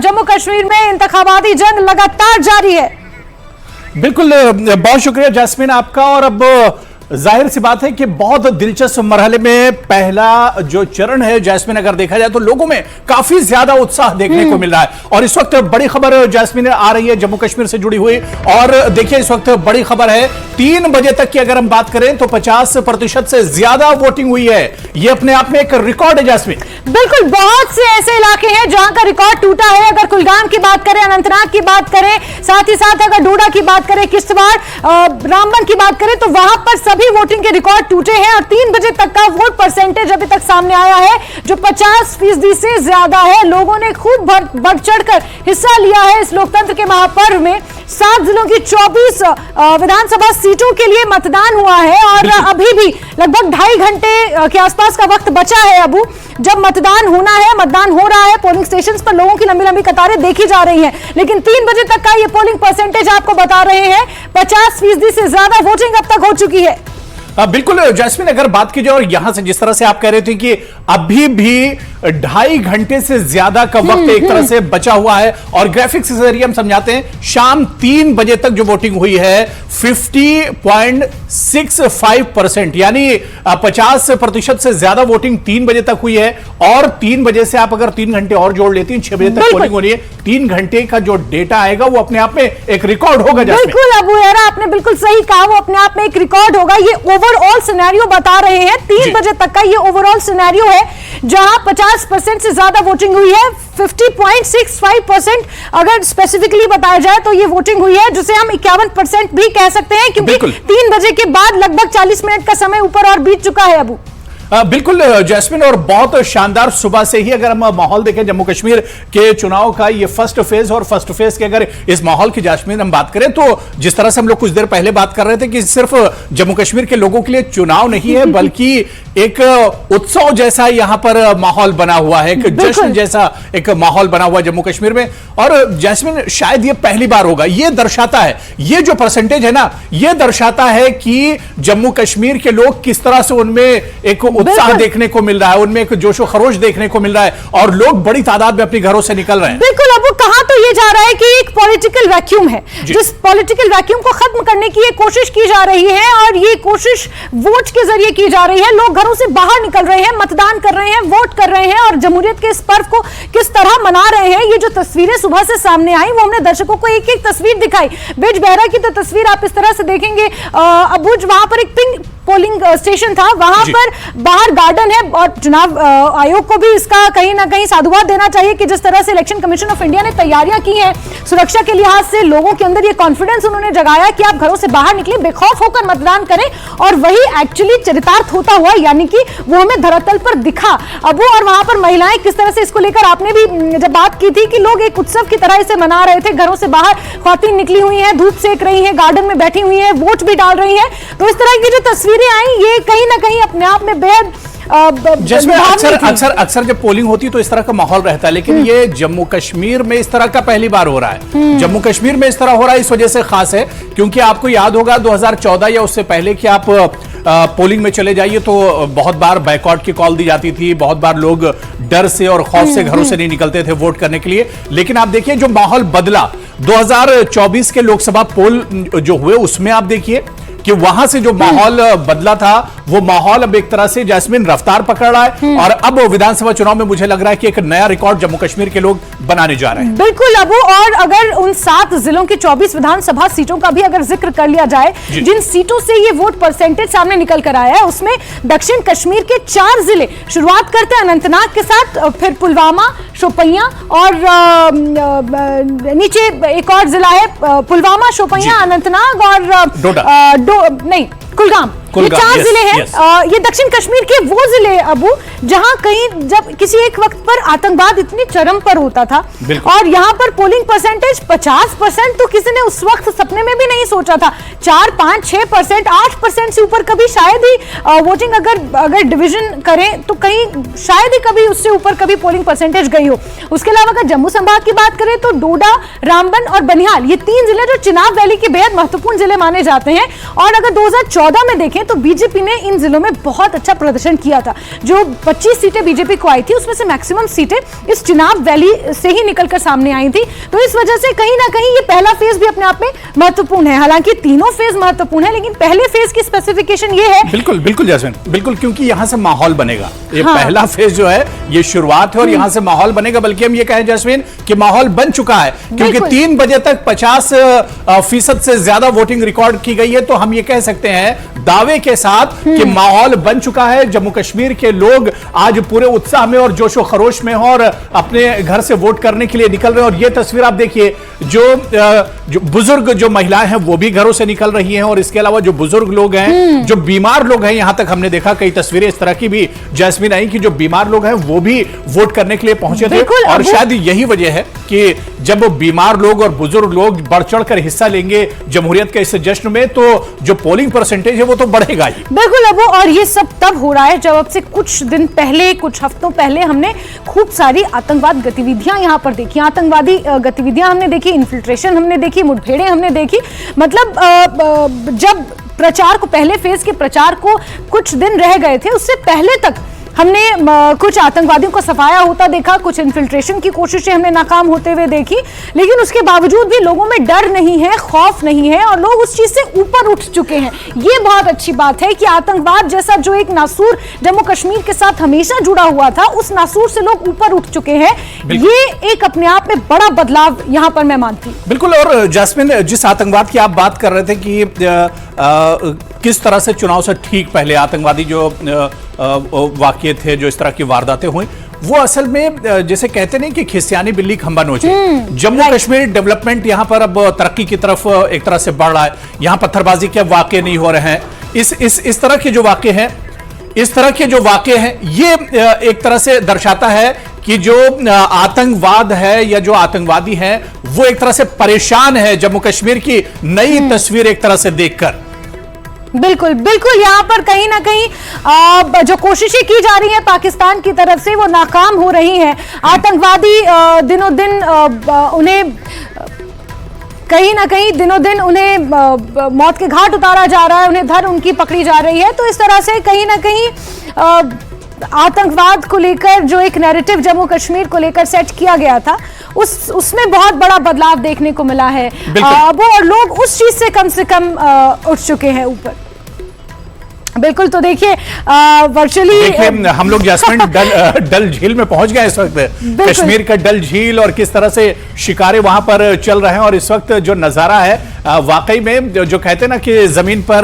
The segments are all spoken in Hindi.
जम्मू कश्मीर में इंतखाबाती जंग लगातार जारी है। बिल्कुल, बहुत शुक्रिया जैस्मिन आपका। और अब जाहिर सी बात है कि बहुत दिलचस्प मरहले में पहला जो चरण है जैस्मिन, अगर देखा जाए तो लोगों में काफी ज्यादा उत्साह देखने को मिल रहा है। और इस वक्त बड़ी खबर जैस्मिन आ रही है जम्मू कश्मीर से जुड़ी हुई। और देखिए इस वक्त बड़ी खबर है, 3 बजे तक की अगर हम बात करें तो 50% से ज्यादा वोटिंग हुई है। ये अपने आप में एक रिकॉर्ड है जैस्मिन। बिल्कुल, बहुत से ऐसे इलाके हैं जहां का रिकॉर्ड टूटा है। अगर कुलगाम की बात करें, अनंतनाग की बात करें, साथ ही साथ अगर डोडा की बात करें, किश्तवाड़, रामबन की बात करें, तो वहां पर सभी वोटिंग के रिकॉर्ड टूटे हैं। और 3 बजे तक का वोट परसेंटेज अभी तक सामने आया है जो 50% से ज्यादा है। लोगों ने खूब बढ़ चढ़कर हिस्सा लिया है इस लोकतंत्र के महापर्व में। 7 जिलों की 24 विधानसभा सीटों के लिए मतदान हुआ है और अभी भी लगभग 2.5 घंटे के आसपास का वक्त बचा है अबू, जब मतदान होना है। मतदान हो रहा है, पोलिंग स्टेशंस पर लोगों की लंबी लंबी कतारें देखी जा रही हैं। लेकिन 3 बजे तक का ये पोलिंग परसेंटेज आपको बता रहे हैं 50% से ज्यादा वोटिंग अब तक हो चुकी है। बिल्कुल जैस्मिन, अगर बात की जाए और यहां से जिस तरह से आप कह रहे थे कि अभी भी 2.5 घंटे से ज्यादा का वक्त एक तरह से बचा हुआ है और ग्राफिक्स के जरिए हम समझाते हैं शाम 3 बजे तक जो वोटिंग हुई है 50.65%, यानी 50% से ज्यादा वोटिंग 3 बजे तक हुई है। और 3 बजे से आप अगर 3 घंटे और जोड़ लेती हैं, 6 बजे तक पोलिंग हो रही है। 3 घंटे का जो डेटा आएगा वो अपने आप में एक रिकॉर्ड होगा। बिल्कुल अबू यारा, आपने बिल्कुल सही कहा, वो अपने आप में एक रिकॉर्ड होगा। ये ओवरऑल सिनेरियो बता रहे हैं, 3 बजे तक का ये ओवरऑल सिनेरियो है जहां 50% से ज्यादा वोटिंग हुई है। 50.65% अगर स्पेसिफिकली बताया जाए तो ये वोटिंग हुई है, जिसे हम 51% भी कह सकते हैं, क्योंकि 3 बजे के बाद लगभग 40 मिनट का समय ऊपर और बीत चुका है अबू। बिल्कुल जैस्मिन, और बहुत शानदार सुबह से ही अगर हम माहौल देखें जम्मू कश्मीर के चुनाव का, ये फर्स्ट फेज और फर्स्ट फेज के अगर इस माहौल की जैस्मिन हम बात करें तो जिस तरह से हम लोग कुछ देर पहले बात कर रहे थे कि सिर्फ जम्मू कश्मीर के लोगों के लिए चुनाव नहीं है बल्कि एक उत्सव जैसा यहां पर माहौल बना हुआ है, एक जश्न जैसा एक माहौल बना हुआ जम्मू कश्मीर में। और जैस्मिन, शायद ये पहली बार होगा, ये दर्शाता है, ये जो परसेंटेज है ना, ये दर्शाता है कि जम्मू कश्मीर के लोग किस तरह से उनमें एक उत्साह देखने को मिल रहा है, उनमें एक जोशो खरोश देखने को मिल रहा है और लोग बड़ी तादाद में अपने घरों से निकल रहे हैं। बिल्कुल, अब वो कहा तो ये जा रहा है कि एक पॉलिटिकल वैक्यूम है, जिस पॉलिटिकल वैक्यूम को खत्म करने की ये कोशिश की जा रही है और ये कोशिश वोट के जरिए की जा रही है। लोग घरों से बाहर निकल रहे हैं, मतदान कर रहे हैं, वोट कर रहे हैं और जमहूरियत के इस पर्व को किस तरह मना रहे हैं। ये जो तस्वीरें सुबह से सामने आई वो हमने दर्शकों को एक एक तस्वीर दिखाई। बिजबेहरा की तो तस्वीर आप इस तरह से देखेंगे, अबुज वहां पर एक पिंक पोलिंग स्टेशन था, वहां पर बाहर गार्डन है और चुनाव आयोग को भी इसका कहीं ना कहीं साधुवाद देना चाहिए कि जिस तरह से इलेक्शन कमीशन ऑफ इंडिया ने तैयारियां की हैं सुरक्षा के लिहाज से, लोगों के अंदर ये कॉन्फिडेंस उन्होंने जगाया कि आप घरों से बाहर निकले, बेखौफ होकर मतदान करें। और वही एक्चुअली चरितार्थ होता हुआ, यानी कि वो हमें धरातल पर दिखा अबू। और वहां पर महिलाएं किस तरह से इसको लेकर, आपने भी जब बात की थी कि लोग एक उत्सव की तरह इसे मना रहे थे, घरों से बाहर ख्वातीन निकली हुई हैं, धूप सेक रही हैं, गार्डन में बैठी हुई हैं, वोट भी डाल रही हैं। तो इस तरह की जो तस्वीरें आई ये कहीं ना कहीं अपने आप में बेहद जिसमें अक्सर जब पोलिंग होती है तो इस तरह का माहौल रहता है, लेकिन ये जम्मू कश्मीर में इस तरह का पहली बार हो रहा है। जम्मू कश्मीर में इस तरह हो रहा है इस वजह से खास है क्योंकि आपको याद होगा 2014 या उससे पहले कि आप पोलिंग में चले जाइए तो बहुत बार बायकॉट की कॉल दी जाती थी, बहुत बार लोग डर से और खौफ से घरों से नहीं निकलते थे वोट करने के लिए। लेकिन आप देखिए जो माहौल बदला 2024 के लोकसभा पोल जो हुए उसमें आप देखिए कि वहां से जो माहौल बदला था वो माहौल अब एक तरह से जैस्मिन रफ्तार पकड़ रहा है और अब विधानसभा चुनाव में मुझे लग रहा है कि एक नया रिकॉर्ड जम्मू कश्मीर के लोग बनाने जा रहे हैं। बिल्कुल अबू, और अगर उन 7 जिलों की 24 विधानसभा सीटों का भी अगर जिक्र कर लिया जाए जिन सीटों से ये वोट परसेंटेज सामने निकल कर आया है, उसमें दक्षिण कश्मीर के 4 जिले, शुरुआत करते हैं अनंतनाग के साथ, फिर पुलवामा, शोपियां और नीचे एक और जिला है पुलवामा, शोपियां, अनंतनाग और कुलगाम। ये 4 जिले हैं। ये दक्षिण कश्मीर के वो जिले अबू जहां कहीं जब किसी एक वक्त पर आतंकवाद इतनी चरम पर होता था और यहां पर पोलिंग परसेंटेज 50%, तो किसी ने उस वक्त सपने में भी नहीं सोचा था। 4, 5, 6%, 8% से ऊपर कभी शायद ही वोटिंग अगर डिवीजन करें तो कहीं शायद ही कभी उससे ऊपर कभी पोलिंग परसेंटेज गई हो। उसके अलावा अगर जम्मू संभाग की बात करें तो डोडा, रामबन और बनिहाल, ये 3 जिले जो चिनाब वैली के बेहद महत्वपूर्ण जिले माने जाते हैं। और अगर 2014 में देखें देखें तो बीजेपी ने इन जिलों में बहुत अच्छा प्रदर्शन किया था। जो 25 सीटें बीजेपी को आई थी उसमें से मैक्सिमम सीटें इस चिनाब वैली से ही निकलकर सामने आई थी। तो इस वजह से कहीं ना कहीं ये पहला फेज भी अपने आप में महत्वपूर्ण है। हालांकि तीनों फेज महत्वपूर्ण है, लेकिन पहले फेज की स्पेसिफिकेशन ये है। बिल्कुल बिल्कुल जैस्मिन, बिल्कुल, क्योंकि यहां से माहौल बनेगा। ये पहला फेज जो है ये शुरुआत है और यहां से माहौल बनेगा। बल्कि हम ये कहें जैस्मिन कि माहौल बन चुका है, क्योंकि 3 बजे तक 50% से ज्यादा वोटिंग रिकॉर्ड की गई है। तो हम ये कह सकते हैं दावे के साथ कि माहौल बन चुका है। जम्मू कश्मीर के लोग आज पूरे उत्साह में और जोशो खरोश में और अपने घर से वोट करने के लिए निकल रहे हैं। और ये तस्वीर आप देखिए, जो बुजुर्ग जो महिलाएं हैं वो भी घरों से निकल रही हैं, और इसके अलावा जो बुजुर्ग लोग हैं, जो बीमार लोग हैं, यहां तक हमने देखा कई तस्वीरें इस तरह की भी जैस्मिन आई कि जो बीमार लोग हैं वो भी वोट करने के लिए पहुंचे थे। और शायद यही वजह है कि जब बीमार लोग और बुजुर्ग लोग बढ़ चढ़ कर हिस्सा लेंगे जमहूरियत के इस जश्न में, तो जो पोलिंग परसेंटेज है वो तो बढ़ेगा ही। बिल्कुल अबू, और ये सब तब हो रहा है जब अब से कुछ दिन पहले, कुछ हफ्तों पहले हमने खूब सारी आतंकवाद गतिविधियां यहां पर देखी। आतंकवादी गतिविधियां हमने देखी, इन्फिल्ट्रेशन हमने देखी, मुठभेड़ें हमने देखी। मतलब जब प्रचार को, पहले फेज के प्रचार को कुछ दिन रह गए थे, उससे पहले तक हमने कुछ आतंकवादियों को सफाया होता देखा, कुछ इन्फिल्ट्रेशन की कोशिशें हमने नाकाम होते हुए देखी। लेकिन उसके बावजूद भी लोगों में डर नहीं है, खौफ नहीं है, और लोग उस चीज से ऊपर उठ चुके हैं। ये बहुत अच्छी बात है कि आतंकवाद जैसा जो एक नासूर जम्मू कश्मीर के साथ हमेशा जुड़ा हुआ था, उस नासूर से लोग ऊपर उठ चुके हैं। ये एक अपने आप में बड़ा बदलाव यहां पर मैं मानती हूं। बिल्कुल। और जैस्मिन, जिस आतंकवाद की आप बात कर रहे थे कि किस तरह से चुनाव से ठीक पहले आतंकवादी जो वाकये थे, जो इस तरह की वारदातें हुई, वो असल में जैसे कहते नहीं कि खिसियानी बिल्ली खंबा नोचे। जम्मू कश्मीर डेवलपमेंट यहां पर अब तरक्की की तरफ एक तरह से बढ़ रहा है। यहां पत्थरबाजी के वाकये नहीं हो रहे हैं। इस तरह के जो वाकये हैं, ये एक तरह से दर्शाता है कि जो आतंकवाद है या जो आतंकवादी हैं वो एक तरह से परेशान है जम्मू कश्मीर की नई तस्वीर एक तरह से देखकर। बिल्कुल बिल्कुल, यहाँ पर कहीं ना कहीं जो कोशिशें की जा रही हैं पाकिस्तान की तरफ से वो नाकाम हो रही हैं। आतंकवादी दिनों दिन उन्हें कहीं ना कहीं दिनों दिन उन्हें मौत के घाट उतारा जा रहा है, उन्हें धर उनकी पकड़ी जा रही है। तो इस तरह से कहीं ना कहीं आतंकवाद को लेकर जो एक नैरेटिव जम्मू कश्मीर को लेकर सेट किया गया था, उसमें बहुत बड़ा बदलाव देखने को मिला है। वो और लोग उस चीज से कम उठ चुके हैं ऊपर। बिल्कुल। तो देखिए वर्चुअली हम लोग जैस्मिन डल झील में पहुंच गए इस वक्त। कश्मीर का डल झील और किस तरह से शिकारे वहां पर चल रहे हैं, और इस वक्त जो नजारा है वाकई में जो कहते हैं ना कि जमीन पर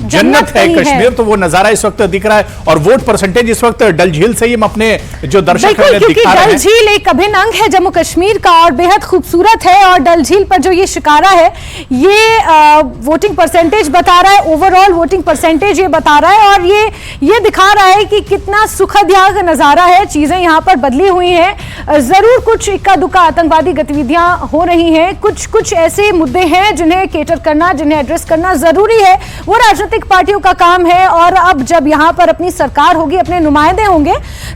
जन्नत है कश्मीर, तो वो नजारा इस वक्त दिख रहा है। और वोट परसेंटेज इस वक्त डल झील से ही हम अपने जो दर्शक हैं दिखा रहे हैं। डल झील एक अभिन्न अंग है जम्मू कश्मीर का और बेहद खूबसूरत है। और डल झील पर जो ये शिकारा है, ये वोटिंग परसेंटेज बता रहा है, ओवरऑल वोटिंग परसेंटेज ये बता रहा है, और ये दिखा रहा है कि कितना सुखद यहाँ का नजारा है। चीजें यहाँ पर बदली हुई हैं। जरूर कुछ इक्का दुक्का आतंकवादी गतिविधियां हो रही हैं, कुछ ऐसे मुद्दे हैं जिन्हें केटर करना, जिन्हें एड्रेस करना जरूरी है। वो राजनीतिक पार्टियों का काम है। और अब जब यहाँ पर अपनी सरकार होगी, अपने नुमाइंदे होंगे,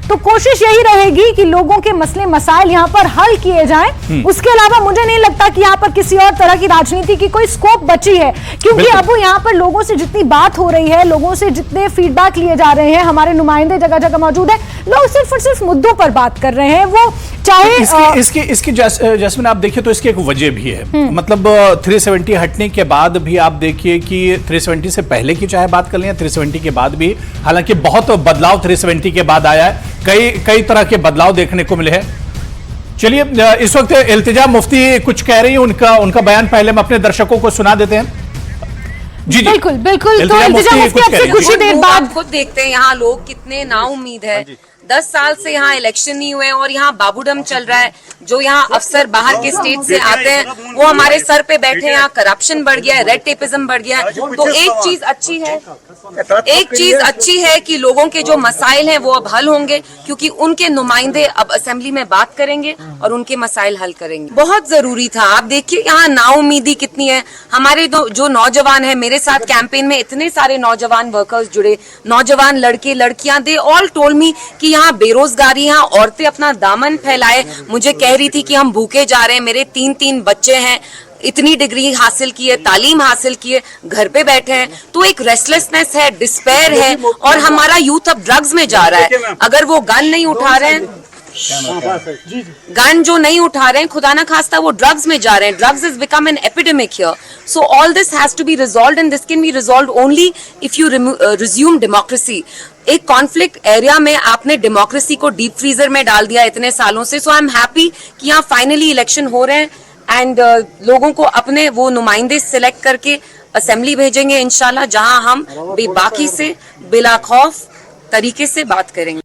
तो कोशिश यही रहेगी कि लोगों के मसले मसाइल यहाँ पर हल किए जाएं। उसके अलावा मुझे नहीं लगता कि यहाँ पर किसी और तरह की राजनीति की कोई स्कोप बची है, क्योंकि अब यहाँ पर लोगों से जितनी बात हो रही है, लोगों से जितने फीडबैक लिए जा रहे हैं, हमारे नुमाइंदे जगह जगह मौजूद है, लोग सिर्फ और सिर्फ मुद्दों पर बात कर रहे हैं। वो चाहे इसकी जैस्मिन आप देखिए तो इसकी एक वजह भी है। मतलब 370 हटने के बाद भी आप देखिए कि 370 से पहले की चाहे बात कर लें, 370 के बाद भी, हालांकि बहुत बदलाव 370 के बाद आया है, कई तरह के बदलाव देखने को मिले हैं। चलिए इस वक्त इल्तिजा मुफ्ती कुछ कह रही है, उनका बयान पहले हम अपने दर्शकों को सुना देते हैं। जी बिल्कुल बिल्कुल। तो इल्तिजा मुफ्ती आपसे कुछ ही देर बाद खुद देखते हैं यहाँ लोग कितने नाउम्मीद है। 10 साल से यहाँ इलेक्शन नहीं हुए और यहाँ बाबूडम चल रहा है। जो यहाँ अफसर बाहर के स्टेट से आते हैं वो हमारे सर पे बैठे हैं। यहाँ करप्शन बढ़ गया है, रेड टेपिज्म बढ़ गया है। तो एक चीज अच्छी है कि लोगों के जो मसाइल हैं वो अब हल होंगे, क्योंकि उनके नुमाइंदे अब असेंबली में बात करेंगे और उनके मसाइल हल करेंगे। बहुत जरूरी था। आप देखिए यहाँ नाउम्मीदी कितनी है। हमारे जो नौजवान है, मेरे साथ कैंपेन में इतने सारे नौजवान वर्कर्स जुड़े, नौजवान लड़के लड़कियां, दे ऑल टोल्ड मी कि यहाँ बेरोजगारी, यहाँ औरतें अपना दामन फैलाए। मुझे कह रही थी कि हम भूखे जा रहे हैं, मेरे 3 बच्चे हैं। इतनी डिग्री हासिल की है, तालीम हासिल की है, घर पे बैठे हैं, तो एक रेस्टलेसनेस है, डिस्पेयर है, और हमारा यूथ अब ड्रग्स में जा रहा है। अगर वो गन नहीं उठा रहे हैं, गन जो नहीं उठा रहे हैं, खुदा ना खास्ता वो ड्रग्स में जा रहे हैं। Drugs is become an epidemic here, so all this has to be resolved and this can be resolved only if you resume democracy. एक कॉन्फ्लिक्ट एरिया में आपने डेमोक्रेसी को डीप फ्रीजर में डाल दिया इतने सालों से। सो आई एम हैप्पी कि यहाँ फाइनली इलेक्शन हो रहे हैं एंड लोगों को अपने वो नुमाइंदे सिलेक्ट करके असेंबली भेजेंगे इंशाल्लाह, जहां हम बेबाकी से बिला खौफ तरीके से बात करेंगे।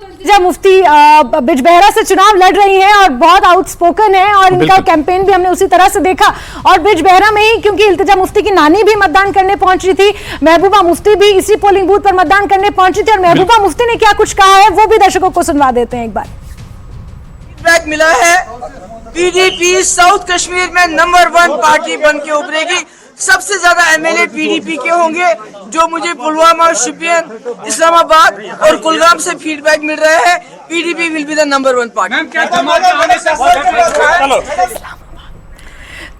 इल्तिजा मुफ्ती बिजबहरा से चुनाव लड़ रही हैं और बहुत आउटस्पोकन है, और इनका कैंपेन भी हमने उसी तरह से देखा। और बिजबहरा में ही, क्योंकि इल्तिजा मुफ्ती की नानी भी मतदान करने पहुंची थी, महबूबा मुफ्ती भी इसी पोलिंग बूथ पर मतदान करने पहुंची थी, और महबूबा मुफ्ती ने क्या कुछ कहा है वो भी दर्शकों को सुनवा देते हैं एक बार। फीडबैक मिला है, पीडीपी साउथ कश्मीर में नंबर 1 पार्टी बन के उभरेगी। सबसे ज्यादा एमएलए पीडीपी के होंगे, जो मुझे पुलवामा, शोपियान, इस्लामाबाद और कुलगाम से फीडबैक मिल रहा है। PDP will be the number 1 party.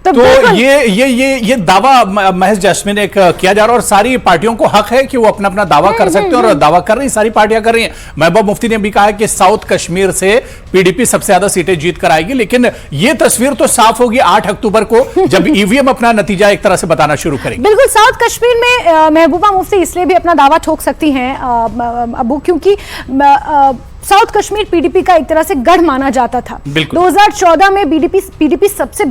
तो ये दावा महज जैस्मिन ने किया जा रहा है, और सारी पार्टियों को हक है कि वो अपना अपना दावा कर सकते हैं, और दावा कर रही सारी पार्टियां कर रही हैं। महबूबा मुफ्ती ने भी कहा है कि साउथ कश्मीर से पीडीपी सबसे ज्यादा सीटें जीत कर आएगी, लेकिन ये तस्वीर तो साफ होगी 8 अक्टूबर को, जब ईवीएम अपना नतीजा एक तरह से बताना शुरू करेंगे। बिल्कुल, साउथ कश्मीर में महबूबा मुफ्ती इसलिए भी अपना दावा ठोक सकती हैं अबू, क्योंकि साउथ कश्मीर पीडीपी का एक तरह से गढ़ माना जाता था। 2014 में पीडीपी सबसे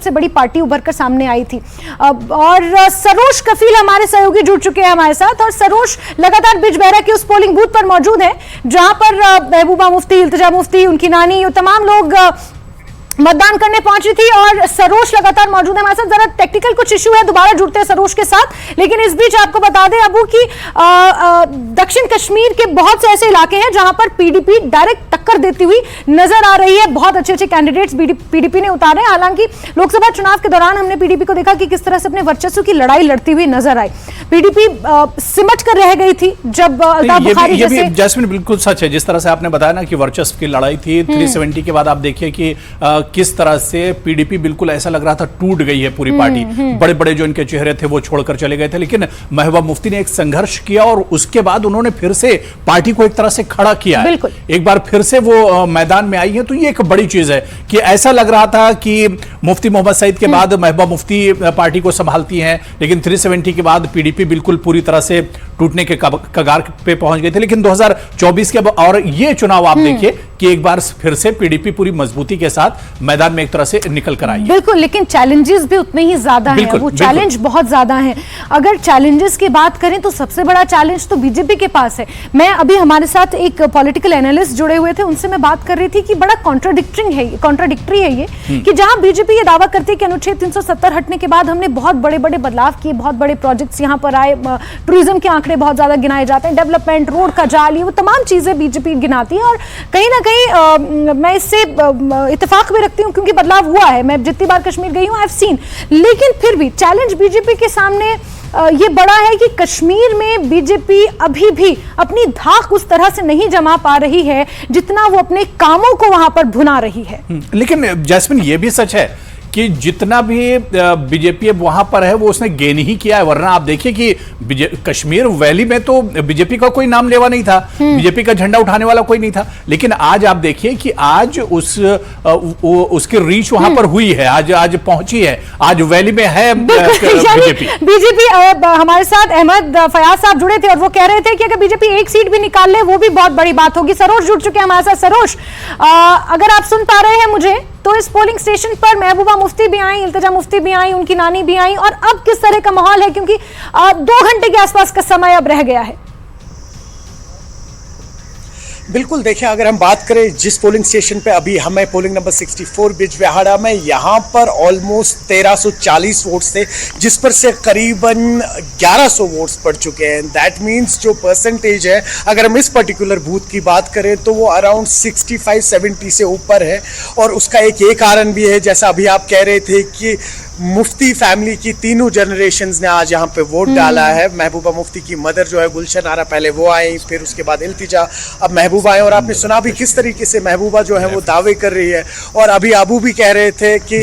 बड़ी पार्टी उभर कर सामने आई थी, और सरोज कफील हमारे सहयोगी जुड़ चुके हैं हमारे साथ, और सरोज लगातार बिजबहरा के उस पोलिंग बूथ पर मौजूद है जहां पर महबूबा मुफ्ती, इल्तिजा मुफ्ती, उनकी नानी, ये तमाम लोग मतदान करने पहुंची थी, और सरोज लगातार मौजूद है हमारे साथ। जरा टेक्निकल कुछ इशू है, दोबारा जुड़ते हैं सरोज के साथ, लेकिन इस बीच आपको बता दें अबू कि दक्षिण कश्मीर के बहुत से ऐसे इलाके हैं जहां पर पीडीपी डायरेक्ट टक्कर देती हुई नजर आ रही है। बहुत अच्छे कैंडिडेट्स पीडीपी ने उतारे। हालांकि लोकसभा चुनाव के दौरान हमने पीडीपी को देखा कि किस तरह से अपने वर्चस्व की लड़ाई लड़ती हुई नजर आई। पीडीपी सिमट कर रह गई थी जब ये भी जैस्मिन बिल्कुल सच है, जिस तरह से आपने बताया ना कि वर्चस्व की लड़ाई थी। 370 के बाद आप देखिए कि किस तरह से पीडीपी बिल्कुल ऐसा लग रहा था टूट गई है पूरी पार्टी। बड़े बड़े जो इनके चेहरे थे वो छोड़कर चले गए थे, लेकिन महबूबा मुफ्ती ने एक संघर्ष किया, और उसके बाद उन्होंने फिर से पार्टी को एक तरह से खड़ा किया है। एक बार फिर से वो मैदान में आई है, तो ये एक बड़ी चीज है कि ऐसा लग रहा था कि मुफ्ती मोहम्मद सईद के बाद महबूबा मुफ्ती पार्टी को संभालती हैं, लेकिन 370 के बाद पीडीपी बिल्कुल पूरी तरह से टूटने के कगार पे पहुंच गए थे। लेकिन 2024 के और ये चुनाव आप देखिए कि एक बार फिर से पीडीपी पूरी मजबूती के साथ मैदान में एक तरह से निकल कर आई। बिल्कुल, लेकिन चैलेंजेस भी उतने ही ज्यादा हैं, वो चैलेंज बहुत ज्यादा हैं। अगर चैलेंजेस की बात करें तो सबसे बड़ा चैलेंज तो बीजेपी के पास है। मैं अभी, हमारे साथ एक पॉलिटिकल एनालिस्ट जुड़े हुए थे, उनसे मैं बात कर रही थी कि बड़ा कॉन्ट्राडिक्टरी है ये कि जहां बीजेपी ये दावा करती है कि अनुच्छेद 370 हटने के बाद हमने बहुत बड़े बड़े बदलाव किए, बहुत बड़े प्रोजेक्ट्स यहां पर आए, टूरिज्म के आंकड़े बहुत ज्यादा गिनाए जाते हैं, डेवलपमेंट, रोड का जाल, ये वो तमाम चीजें बीजेपी गिनाती है। और कहीं ना कहीं मैं इससे इत्तेफाक भी रखती हूँ, क्योंकि बदलाव हुआ है। मैं जितनी बार कश्मीर गई हूँ, आई हैव सीन। लेकिन फिर भी चैलेंज बीजेपी के सामने ये बड़ा है कि कश्मीर में बीजेपी अभी भी अपनी धाक उस तरह से नहीं जमा पा रही है जितना वो अपने कामों को वहां पर भुना रही है। लेकिन जैस्मिन, ये भी सच है कि जितना भी बीजेपी वहां पर है वो उसने गेन ही किया है, वरना आप देखिए कि कश्मीर वैली में तो बीजेपी का कोई नाम लेवा नहीं था, बीजेपी का झंडा उठाने वाला कोई नहीं था। लेकिन आज आप देखिए कि आज उसकी रीच वहां पर हुई है, आज पहुंची है, आज वैली में है बीजेपी। हमारे साथ अहमद फयाज साहब जुड़े थे और वो कह रहे थे कि अगर बीजेपी एक सीट भी निकाल ले वो भी बहुत बड़ी बात होगी। सरोज जुड़ चुके हैं हमारे साथ। सरोज, अगर आप सुन पा रहे हैं मुझे, तो इस पोलिंग स्टेशन पर महबूबा मुफ्ती भी आई, इल्तिजा मुफ्ती भी आई, उनकी नानी भी आई, और अब किस तरह का माहौल है, क्योंकि 2 घंटे के आसपास का समय अब रह गया है। बिल्कुल, देखिए, अगर हम बात करें जिस पोलिंग स्टेशन पे अभी हमें पोलिंग नंबर 64 बिजबेहाड़ा में, यहाँ पर ऑलमोस्ट 1340 वोट्स थे, जिस पर से करीबन 1100 वोट्स पड़ चुके हैं। दैट मीन्स जो परसेंटेज है, अगर हम इस पर्टिकुलर बूथ की बात करें तो वो अराउंड 65-70 से ऊपर है। और उसका एक ये कारण भी है, जैसा अभी आप कह रहे थे कि मुफ्ती फैमिली की तीनों जनरेशन्स ने आज यहाँ पे वोट डाला है। महबूबा मुफ्ती की मदर जो है गुलशन आरा, पहले वो आई, फिर उसके बाद इल्तिजा, अब महबूबा आए। और आपने सुना भी किस तरीके से महबूबा जो है वो दावे कर रही है। और अभी अबू भी कह रहे थे कि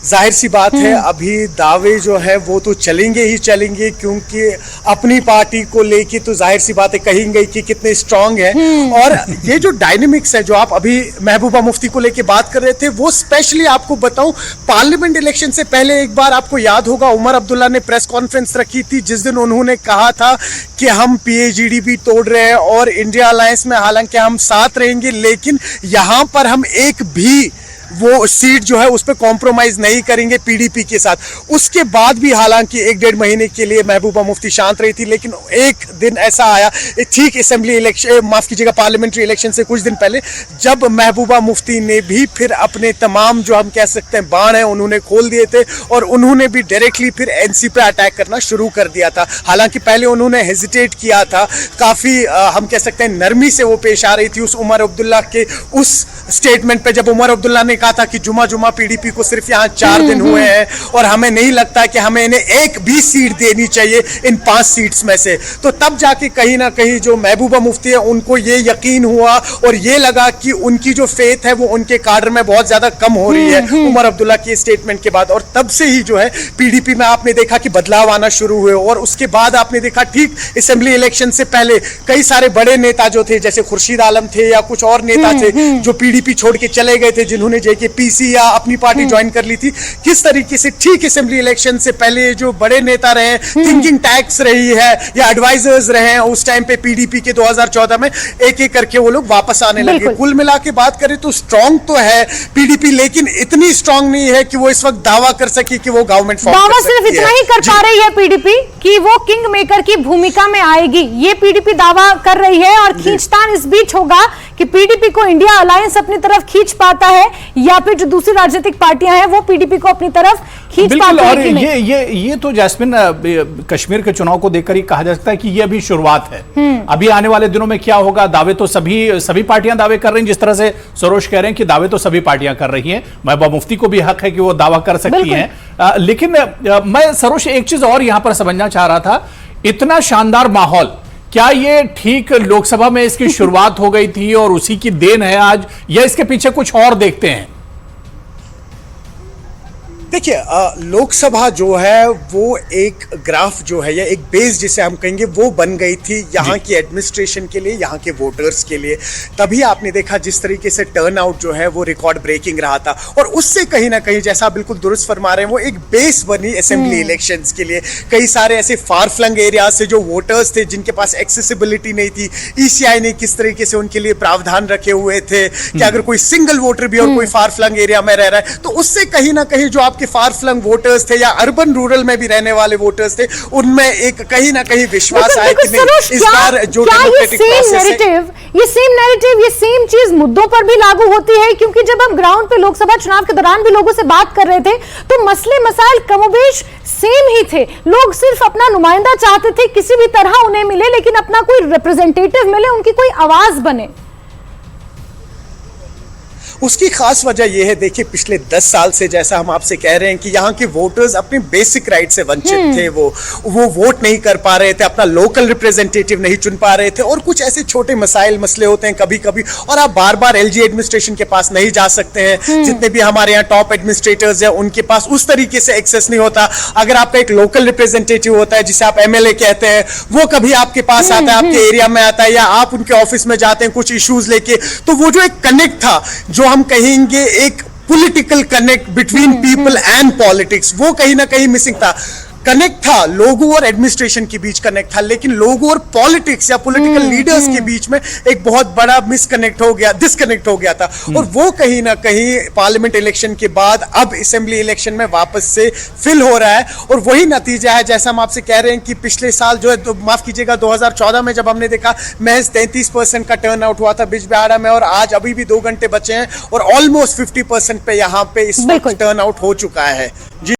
जाहिर सी बात है अभी दावे जो है वो तो चलेंगे ही चलेंगे, क्योंकि अपनी पार्टी को लेके तो जाहिर सी बात है कहेंगे कि कितने स्ट्रांग है। और ये जो डायनेमिक्स है जो आप अभी महबूबा मुफ्ती को लेके बात कर रहे थे, वो स्पेशली आपको बताऊं, पार्लियामेंट इलेक्शन से पहले एक बार आपको याद होगा उमर अब्दुल्ला ने प्रेस कॉन्फ्रेंस रखी थी, जिस दिन उन्होंने कहा था कि हम पीएजीडीपी तोड़ रहे हैं और इंडिया अलायंस में हालांकि हम साथ रहेंगे, लेकिन यहां पर हम एक भी वो सीट जो है उस पर कॉम्प्रोमाइज नहीं करेंगे पीडीपी के साथ। उसके बाद भी हालांकि 1-1.5 महीने के लिए महबूबा मुफ्ती शांत रही थी, लेकिन एक दिन ऐसा आया ठीक असेंबली इलेक्शन, माफ कीजिएगा पार्लियामेंट्री इलेक्शन से कुछ दिन पहले, जब महबूबा मुफ्ती ने भी फिर अपने तमाम जो हम कह सकते हैं बाण हैं उन्होंने खोल दिए थे और उन्होंने भी डायरेक्टली फिर एनसी पे अटैक करना शुरू कर दिया था। हालांकि पहले उन्होंने हेजिटेट किया था, काफी हम कह सकते हैं नरमी से वो पेश आ रही थी उस उमर अब्दुल्ला के उस स्टेटमेंट पे, जब उमर अब्दुल्ला ने कहा था कि जुमा पीडीपी को सिर्फ यहाँ 4 दिन हुए हैं और हमें नहीं लगता कि हमें इन्हें एक भी सीट देनी चाहिए इन 5 सीट्स में से। तो तब जाके कहीं ना कहीं जो महबूबा मुफ्ती है उनको ये यकीन हुआ और ये लगा कि उनकी जो फेथ है वो उनके काडर में बहुत ज्यादा कम हो रही है उमर अब्दुल्ला के स्टेटमेंट के बाद। और तब से ही जो है पीडीपी में आपने देखा कि बदलाव आना शुरू हुए। और उसके बाद आपने देखा ठीक असेंबली इलेक्शन से पहले कई सारे बड़े नेता जो थे, जैसे खुर्शीद आलम थे या कुछ और नेता थे जो पीडीपी छोड़ के चले गए थे, जिन्होंने जेके पीसी या अपनी पार्टी ज्वाइन कर ली थी, किस तरीके से ठीक असेंबली इलेक्शन से पहले जो बड़े नेता रहे, थिंकिंग टैंक्स रही है या एडवाइजर्स रहे, उस टाइम पे पीडीपी के 2014 में एक एक करके वो लोग वापस आने लगे। कुल मिला के बात करें तो स्ट्रांग तो है पीडीपी, लेकिन इतनी स्ट्रांग नहीं है कि वो इस वक्त दावा कर सके कि वो गवर्नमेंट फॉर्म कर सकती है। सिर्फ इतना ही कर पा रही है पीडीपी कि वो किंग मेकर की भूमिका में आएगी, ये पीडीपी दावा कर रही है। और खींचतान इस बीच होगा कि पीडीपी को इंडिया अलायंस अपनी तरफ खींच पाता है या फिर जो दूसरी राजनीतिक पार्टियां हैं वो पीडीपी को अपनी तरफ खींच पाती है कि नहीं। ये तो जैस्मिन कश्मीर के चुनाव को देखकर ही कहा जा सकता है कि ये अभी शुरुआत है। अभी आने वाले दिनों में क्या होगा, दावे तो सभी पार्टियां दावे कर रही हैं, जिस तरह से सरोज कह रहे हैं कि दावे तो सभी पार्टियां कर रही हैं। महबूबा मुफ्ती को भी हक है कि वो दावा कर सकती हैं। लेकिन मैं सरोज एक चीज और यहां पर समझना चाह रहा था, इतना शानदार माहौल, क्या ये ठीक लोकसभा में इसकी शुरुआत हो गई थी और उसी की देन है आज, या इसके पीछे कुछ और देखते हैं? देखिए लोकसभा जो है वो एक ग्राफ जो है या एक बेस जिसे हम कहेंगे वो बन गई थी यहाँ की एडमिनिस्ट्रेशन के लिए, यहाँ के वोटर्स के लिए। तभी आपने देखा जिस तरीके से टर्नआउट जो है वो रिकॉर्ड ब्रेकिंग रहा था और उससे कहीं ना कहीं, जैसा आप बिल्कुल दुरुस्त फरमा रहे हैं, वो एक बेस बनी असेंबली इलेक्शंस के लिए। कई सारे ऐसे फार फ्लंग एरियाज से जो वोटर्स थे जिनके पास एक्सेसिबिलिटी नहीं थी, ईसीआई ने किस तरीके से उनके लिए प्रावधान रखे हुए थे कि अगर कोई सिंगल वोटर भी और कोई फार फ्लंग एरिया में रह रहा है तो उससे कहीं ना कहीं जो आपके फार फ्लंग वोटर्स थे या अर्बन रूरल में भी रहने वाले वोटर्स थे, उनमें एक कहीं ना कहीं विश्वास आया कि नहीं इस बार जो डेमोक्रेटिक प्रोसेस है, ये सेम नैरेटिव, ये सेम चीज मुद्दों पर भी लागू होती है। क्योंकि जब हम ग्राउंड पे लोकसभा चुनाव के दौरान भी लोगों से बात कर रहे थे तो मसले मसाइल कमोबेश सेम ही थे। लोग सिर्फ अपना नुमाइंदा चाहते थे, किसी भी तरह उन्हें मिले, लेकिन अपना कोई रिप्रेजेंटेटिव मिले, उनकी कोई आवाज बने। उसकी खास वजह यह है, देखिए पिछले 10 साल से जैसा हम आपसे कह रहे हैं कि यहाँ के वोटर्स अपने बेसिक राइट से वंचित थे। वो वोट नहीं कर पा रहे थे, अपना लोकल रिप्रेजेंटेटिव नहीं चुन पा रहे थे और कुछ ऐसे छोटे मसले होते हैं कभी कभी, और आप बार बार एलजी एडमिनिस्ट्रेशन के पास नहीं जा सकते हैं। जितने भी हमारे यहाँ टॉप एडमिनिस्ट्रेटर्स हैं उनके पास उस तरीके से एक्सेस नहीं होता। अगर आपका एक लोकल रिप्रेजेंटेटिव होता है जिसे आप एमएलए कहते हैं, वो कभी आपके पास आता है, आपके एरिया में आता है या आप उनके ऑफिस में जाते हैं कुछ इश्यूज लेके, तो वो जो एक कनेक्ट था, जो हम कहेंगे एक political connect between people and politics, वो कहीं ना कहीं मिसिंग था। कनेक्ट था लोगों और एडमिनिस्ट्रेशन के बीच कनेक्ट था, लेकिन लोगों और पॉलिटिक्स या पॉलिटिकल लीडर्स के बीच में एक बहुत बड़ा डिस्कनेक्ट हो गया था। और वो कहीं ना कहीं पार्लियामेंट इलेक्शन के बाद अब असेंबली इलेक्शन में वापस से फिल हो रहा है। और वही नतीजा है, जैसा हम आपसे कह रहे हैं कि पिछले साल जो है, तो माफ कीजिएगा 2014 में जब हमने देखा महज 33% का टर्न आउट हुआ था बिजबिहाड़ा में, और आज अभी भी 2 घंटे बचे हैं और ऑलमोस्ट 50% पे यहाँ पे इस वक्त टर्न आउट हो चुका है। जी।